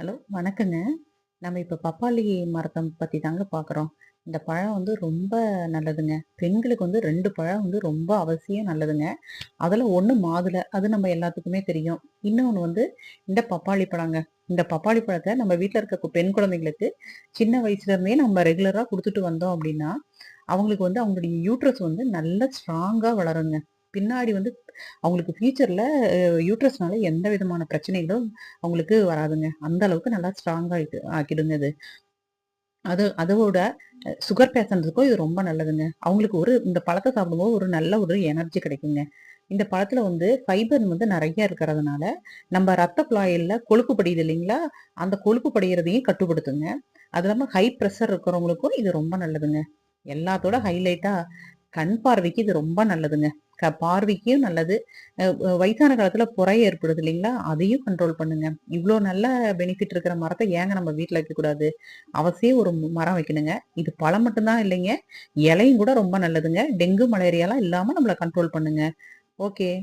Hello, வணக்கங்க. நம்ம இப்ப பப்பாளி மரத்த பத்தி தாங்க பார்க்குறோம். இந்த பழம் வந்து ரொம்ப நல்லதுங்க. பெண்களுக்கு வந்து 2 பழம் வந்து ரொம்ப அவசியம் நல்லதுங்க. அதுல ஒண்ணு மாதுளை. அது நம்ம எல்லாத்துக்குமே தெரியும். இன்னொன்னு வந்து இந்த பப்பாளி பழங்க. இந்த பப்பாளி பழத்த நம்ம வீட்ல இருக்க பெண் குழந்தைங்களுக்கு சின்ன வயசுல இருந்தே நம்ம ரெகுலரா குடுத்துட்டு வந்தோம் அப்டின்னா, அவங்களுக்கு வந்து அவங்களுடைய யூட்ரஸ் வந்து நல்ல ஸ்ட்ராங்கா வளருங்க. பின்னாடி வந்து அவங்களுக்கு ஃபியூச்சர்ல யூட்ரஸ்னால எந்த விதமான பிரச்சனைகளும் அவங்களுக்கு வராதுங்க. அந்த அளவுக்கு நல்லா ஸ்ட்ராங்கா ஆக்கிடுங்க இது. அதோட சுகர் பேஷண்ட்ஸ்க்கும் இது ரொம்ப நல்லதுங்க. அவங்களுக்கு இந்த பழத்த சாப்பிடும்போது ஒரு நல்ல ஒரு எனர்ஜி கிடைக்குங்க. இந்த பழத்துல வந்து ஃபைபர் வந்து நெறைய இருக்கிறதுனால, நம்ம ரத்த குழாயில கொழுப்பு படியுது இல்லைங்களா? அந்த கொழுப்பு படியறதையும் கட்டுப்படுத்துங்க. அது இல்லாம ஹை பிரஷர் இருக்கிறவங்களுக்கும் இது ரொம்ப நல்லதுங்க. எல்லாத்தோட ஹைலைட்டா கண் பார்வைக்கு இது ரொம்ப நல்லதுங்க. பார்வைக்கும் நல்லது. அ அ வயசான காலத்துல புரை ஏற்படுது இல்லைங்களா? அதையும் கண்ட்ரோல் பண்ணுங்க. இவ்ளோ நல்ல பெனிஃபிட் இருக்கிற மரத்த ஏங்க நம்ம வீட்ல வைக்கக்கூடாது? அவசியம் ஒரு மரம் வைக்கணுங்க. இது பழம் மட்டும் தான் இல்லைங்க. இலையும் கூட ரொம்ப நல்லதுங்க. டெங்கு, மலேரியாலாம் இல்லாம நம்மள கண்ட்ரோல் பண்ணுங்க. ஓகே.